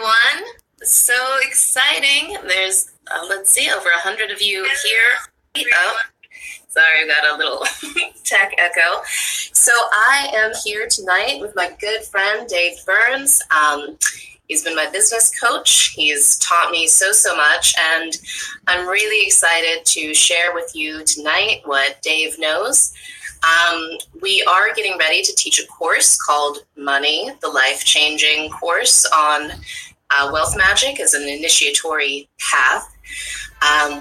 everyone. So exciting. There's, let's see, over 100 of you here. Oh, sorry, I got a little tech echo. So I am here tonight with my good friend, Dave Burns. He's been my business coach. He's taught me so much, and I'm really excited to share with you tonight what Dave knows. We are getting ready to teach a course called Money, the life-changing course on wealth magic as an initiatory path.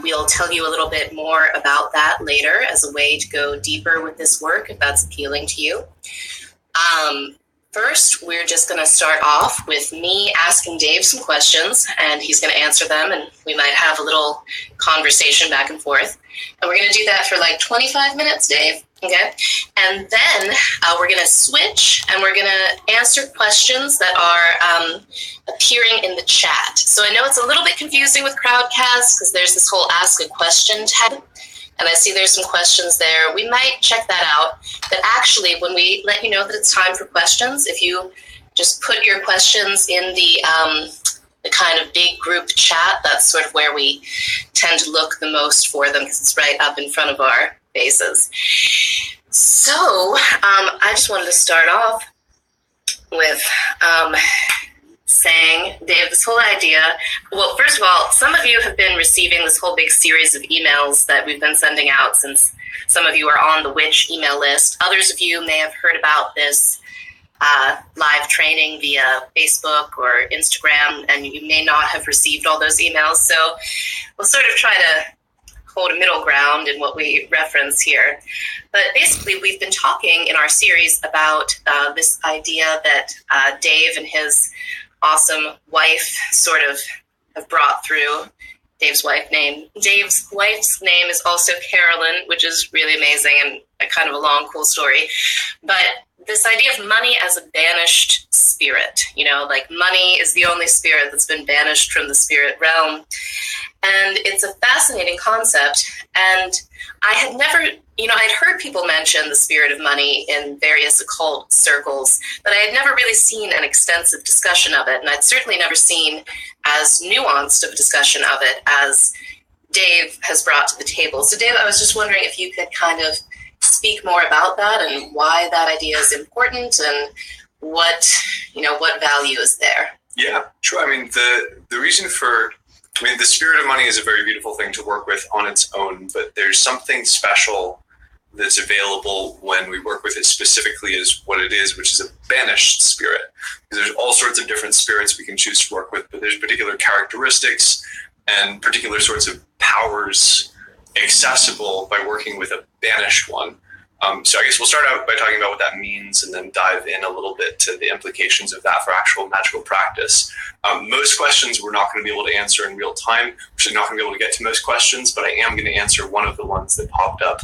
We'll tell you a little bit more about that later as a way to go deeper with this work, if that's appealing to you. First, we're just going to start off with me asking Dave some questions, and he's going to answer them, and we might have a little conversation back and forth. And we're going to do that for like 25 minutes, Dave. Okay. And then we're going to switch, and we're going to answer questions that are appearing in the chat. So I know it's a little bit confusing with Crowdcast because there's this whole ask a question tab. And I see there's some questions there. We might check that out. But actually, when we let you know that it's time for questions, if you just put your questions in the kind of big group chat, that's sort of where we tend to look the most for them because it's right up in front of our faces. So I just wanted to start off with saying, Dave, this whole idea, well, first of all, some of you have been receiving this whole big series of emails that we've been sending out since some of you are on the Witch email list. Others of you may have heard about this live training via Facebook or Instagram, and you may not have received all those emails. So we'll sort of try to hold a middle ground in what we reference here. But basically, we've been talking in our series about this idea that Dave and his awesome wife sort of have brought through. Dave's wife's name is also Carolyn, which is really amazing and a kind of a long, cool story. But this idea of money as a banished spirit, like money is the only spirit that's been banished from the spirit realm. And it's a fascinating concept. And I had never, I'd heard people mention the spirit of money in various occult circles, but I had never really seen an extensive discussion of it. And I'd certainly never seen as nuanced of a discussion of it as Dave has brought to the table. So Dave, I was just wondering if you could kind of speak more about that and why that idea is important and what value is there. Yeah, sure. I mean, the reason for, the spirit of money is a very beautiful thing to work with on its own, but there's something special that's available when we work with it specifically as what it is, which is a banished spirit. There's all sorts of different spirits we can choose to work with, but there's particular characteristics and particular sorts of powers accessible by working with a banished one. So I guess we'll start out by talking about what that means and then dive in a little bit to the implications of that for actual magical practice. Most questions we're not going to be able to answer in real time. We're actually not going to be able to get to most questions, but I am going to answer one of the ones that popped up,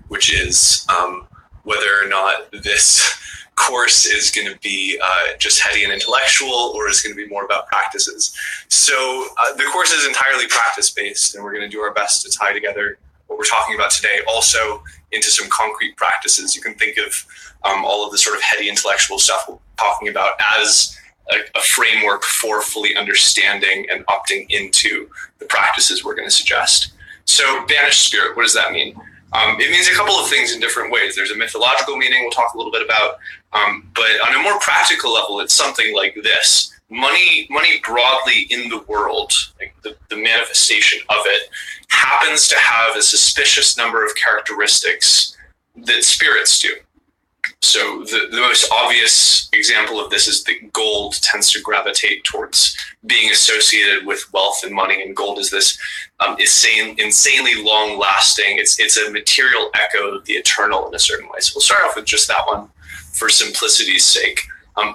which is whether or not this course is going to be just heady and intellectual or is going to be more about practices. So the course is entirely practice-based, and we're going to do our best to tie together what we're talking about today also into some concrete practices. You can think of all of the sort of heady intellectual stuff we're talking about as a framework for fully understanding and opting into the practices we're going to suggest. So banished spirit, what does that mean? It means a couple of things in different ways. There's a mythological meaning we'll talk a little bit about, but on a more practical level, it's something like this. Money broadly in the world, like the manifestation of it, happens to have a suspicious number of characteristics that spirits do. So the most obvious example of this is that gold tends to gravitate towards being associated with wealth and money, and gold is this insanely long-lasting. It's a material echo of the eternal in a certain way. So we'll start off with just that one for simplicity's sake.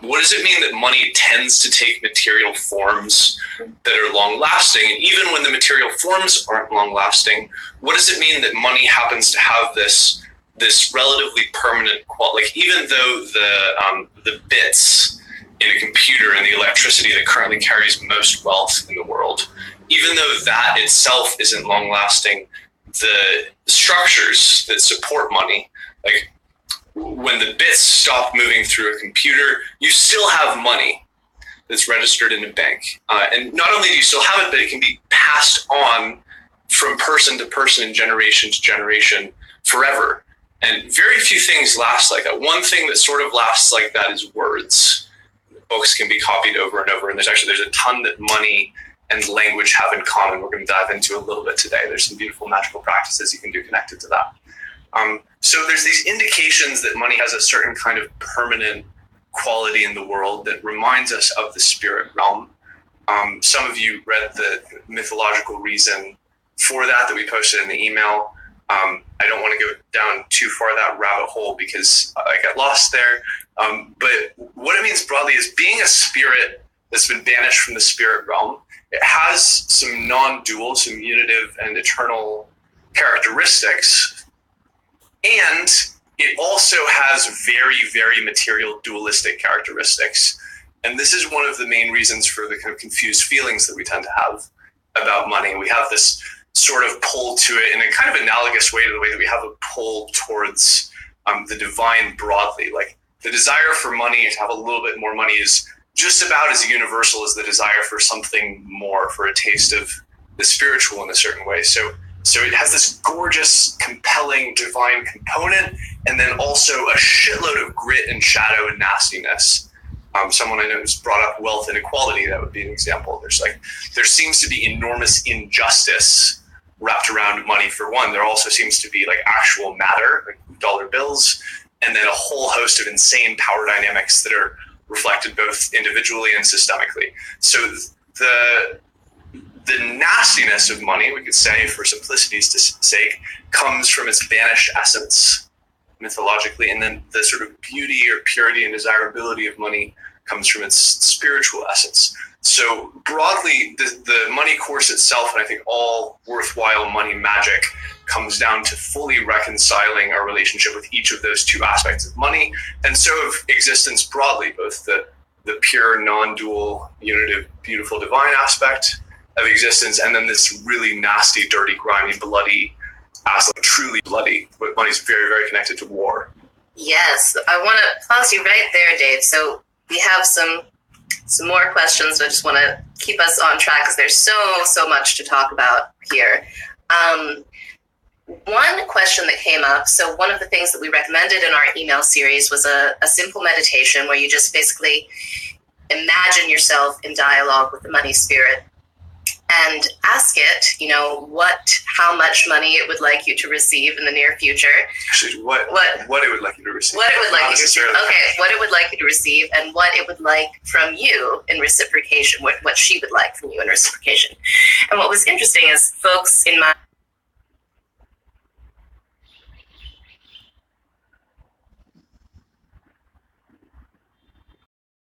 What does it mean that money tends to take material forms that are long-lasting? And even when the material forms aren't long-lasting, what does it mean that money happens to have this relatively permanent quality? Like, even though the bits in a computer and the electricity that currently carries most wealth in the world, even though that itself isn't long-lasting, the structures that support money, like when the bits stop moving through a computer, you still have money. that's registered in a bank. And not only do you still have it, but it can be passed on from person to person and generation to generation forever. And very few things last like that. One thing that sort of lasts like that is words. Books can be copied over and over, and there's a ton that money and language have in common. We're going to dive into a little bit today. There's some beautiful magical practices you can do connected to that. So there's these indications that money has a certain kind of permanent quality in the world that reminds us of the spirit realm. Some of you read the mythological reason for that we posted in the email. I don't want to go down too far that rabbit hole because I get lost there. But what it means broadly is being a spirit that's been banished from the spirit realm. It has some non-dual, some unitive and eternal characteristics. And it also has very, very material dualistic characteristics. And this is one of the main reasons for the kind of confused feelings that we tend to have about money. We have this sort of pull to it in a kind of analogous way to the way that we have a pull towards the divine broadly. Like the desire for money, to have a little bit more money, is just about as universal as the desire for something more, for a taste of the spiritual in a certain way. So it has this gorgeous, compelling, divine component, and then also a shitload of grit and shadow and nastiness. Someone I know who's brought up wealth inequality. That would be an example. There seems to be enormous injustice wrapped around money for one. There also seems to be like actual matter, like dollar bills, and then a whole host of insane power dynamics that are reflected both individually and systemically. So the nastiness of money, we could say for simplicity's sake, comes from its banished essence mythologically, and then the sort of beauty or purity and desirability of money comes from its spiritual essence. So broadly, the money course itself, and I think all worthwhile money magic, comes down to fully reconciling our relationship with each of those two aspects of money, and so of existence broadly, both the pure, non-dual, unitive, beautiful, divine aspect of existence, and then this really nasty, dirty, grimy, bloody aspect, truly bloody, but money's very, very connected to war. Yes, I want to pause you right there, Dave. So we have some more questions. I just want to keep us on track because there's so much to talk about here. One question that came up, so one of the things that we recommended in our email series was a simple meditation where you just basically imagine yourself in dialogue with the money spirit and ask it, how much money it would like you to receive in the near future. Actually, what it would like you to receive. What it would like you to receive. Okay, what it would like you to receive and what it would like from you in reciprocation, what she would like from you in reciprocation. And what was interesting is folks in my